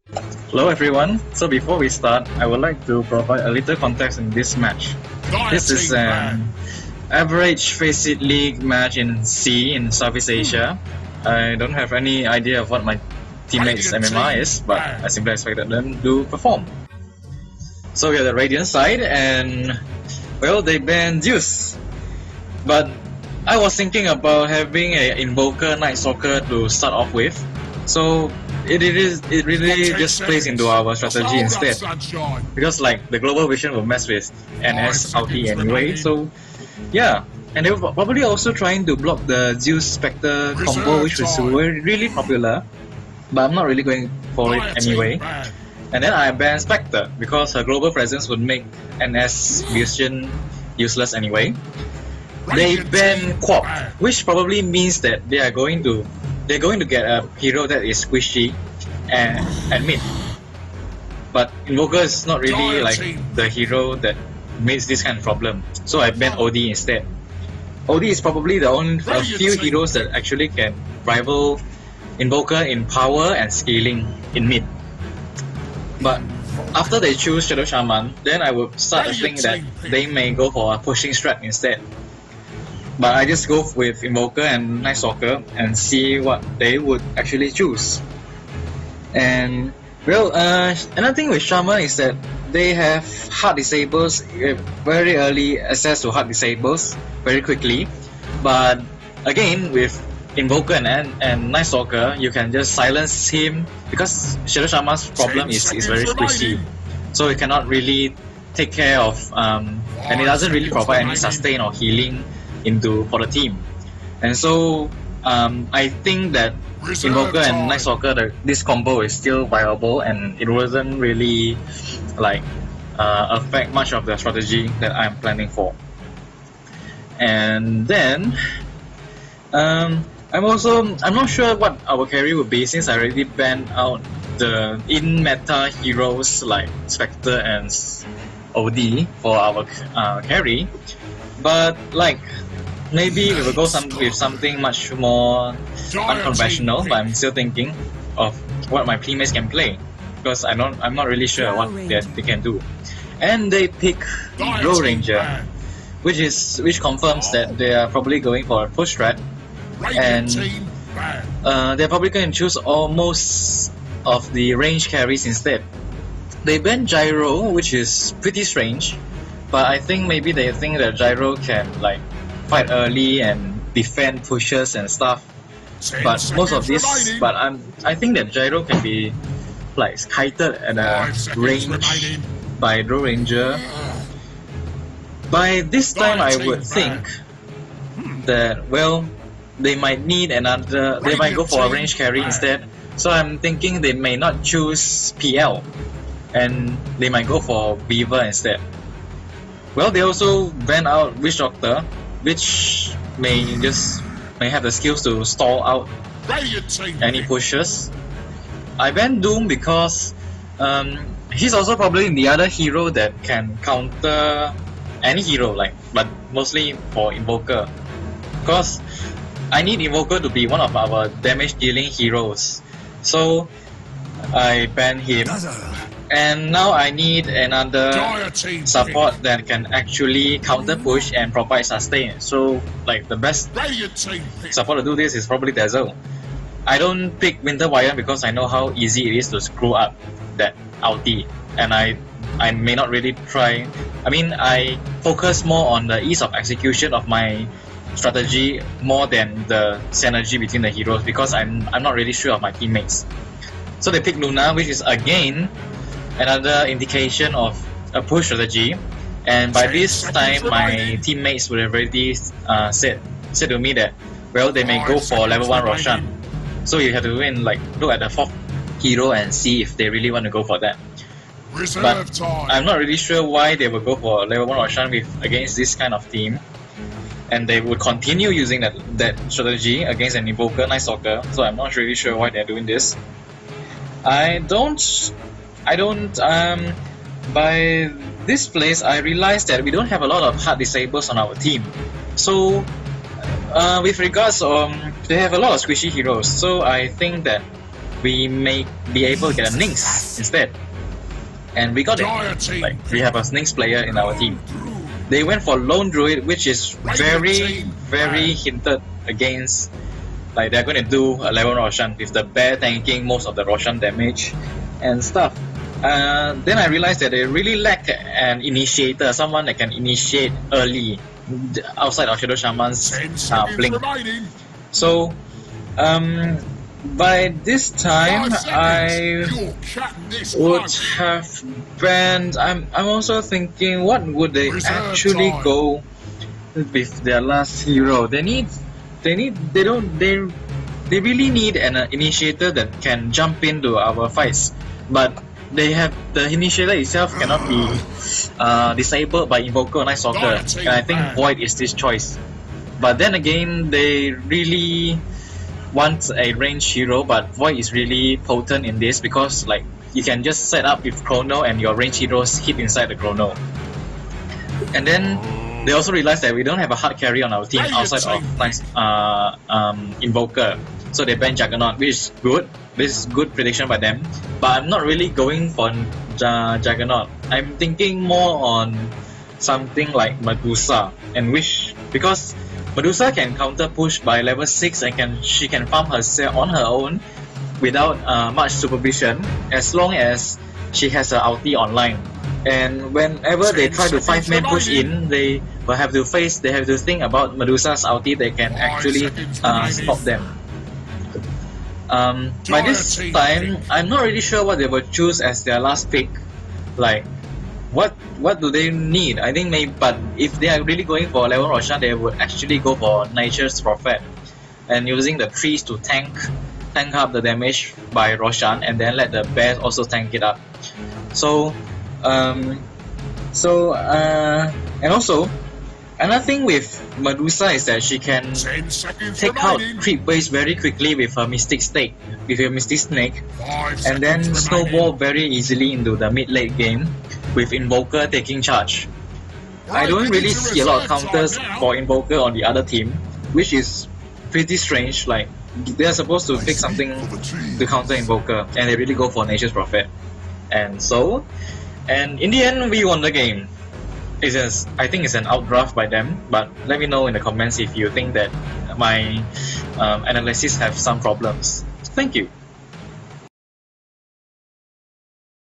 Hello everyone, so before we start, I would like to provide a little context in this match. This is an average Faceit League match in C in Southeast Asia. I don't have any idea of what my teammates' MMR is, but I simply expected them to perform. So we are the Radiant side, and well, they banned Zeus. But I was thinking about having an Invoker Night Stalker to start off with, so it really just plays into our strategy instead. Because like the Global Vision will mess with NS ulti anyway, so yeah. And they were probably also trying to block the Zeus Spectre combo, which was really popular, but I'm not really going for it anyway. And then I banned Spectre because her global presence would make NS Vision useless anyway. They ban Quap, which probably means that they're going to get a hero that is squishy and mid. But Invoker is not really like the hero that makes this kind of problem, so I banned OD instead. OD is probably a few heroes that actually can rival Invoker in power and scaling in mid. But after they choose Shadow Shaman, then I would start to think that they may go for a pushing strat instead. But I just go with Invoker and Night Stalker and see what they would actually choose. And well, another thing with Shaman is that they have hard disables, very early access to hard disables very quickly. But again, with Invoker and Night Stalker, you can just silence him because Shadow Shaman's problem is very squishy, so it cannot really take care of and it doesn't really provide any sustain or healing for the team. And so I think that Invoker and Night Stalker, this combo is still viable, and it wasn't really like affect much of the strategy that I'm planning for. And then I'm not sure what our carry would be, since I already banned out the in-meta heroes like Spectre and OD for our carry. But like, maybe we will go with something much more unconventional, but I'm still thinking of what my teammates can play, because I'm not really sure what they can do. And they pick Glow Ranger, which confirms that they are probably going for a push strat, and they're probably going to choose almost of the range carries instead. They banned Gyro, which is pretty strange, but I think maybe they think that Gyro can like fight early and defend pushes and stuff. But I think that Gyro can be like kited at a range by Glow Ranger. By this time, I would think that, well, they might go for a range carry instead. So I'm thinking they may not choose PL, and they might go for Weaver instead. Well, they also ban out Witch Doctor, which may have the skills to stall out any pushes. I banned Doom because he's also probably the other hero that can counter any hero, but mostly for Invoker, because I need Invoker to be one of our damage dealing heroes. So I banned him, and now I need another support that can actually counter push and provide sustain. So like the best support to do this is probably Dazzle. I don't pick Winter Wire because I know how easy it is to screw up that ulti, and I may not really try. I mean, I focus more on the ease of execution of my strategy more than the synergy between the heroes, because I'm not really sure of my teammates. So they pick Luna, which is again another indication of a push strategy. And by this time, my teammates would have already said to me that, well, they may go for level 1 Roshan. So you have to look at the 4th hero and see if they really want to go for that. But I'm not really sure why they would go for level 1 Roshan against this kind of team, and they would continue using that strategy against an Invoker Night Stalker. So I'm not really sure why they're doing this. By this place, I realized that we don't have a lot of hard disables on our team. So with regards they have a lot of squishy heroes. So I think that we may be able to get a Nix instead. And we got it. Like, we have a Nix player in our team. They went for Lone Druid, which is very hinted against. Like, they're going to do a level Roshan with the bear tanking most of the Roshan damage and stuff. Then I realized that they really lack an initiator, someone that can initiate early outside of Shadow Shaman's blink. So, by this time, I would have banned. I'm also thinking, what would they actually go with their last hero? They really need an initiator that can jump into our fights, but they have the initiator itself cannot be disabled by Invoker or Night Stalker, and I think Void is this choice. But then again, they really want a ranged hero, but Void is really potent in this because like you can just set up with Chrono and your ranged heroes hit inside the Chrono. And then they also realized that we don't have a hard carry on our team outside of Invoker, so they banned Juggernaut, which is good. This is good prediction by them, but I'm not really going for Juggernaut. I'm thinking more on something like Medusa, and because Medusa can counter push by level 6 and she can farm herself on her own without much supervision, as long as she has her ulti online. And whenever they try to 5-man push in, they have to think about Medusa's ulti. They can actually stop them. By this time, I'm not really sure what they will choose as their last pick. Like, what do they need? I think maybe, but if they are really going for level Roshan, they would actually go for Nature's Prophet and using the trees to tank up the damage by Roshan, and then let the bears also tank it up. So, and also another thing with Medusa is that she can take out creep waves very quickly with her Mystic Snake, and then snowball very easily into the mid-late game with Invoker taking charge. I don't really see a lot of counters for Invoker on the other team, which is pretty strange. Like, they're supposed to pick something to counter Invoker, and they really go for Nature's Prophet. And in the end, we won the game. I think it's an outdraft by them, but let me know in the comments if you think that my analysis have some problems. Thank you.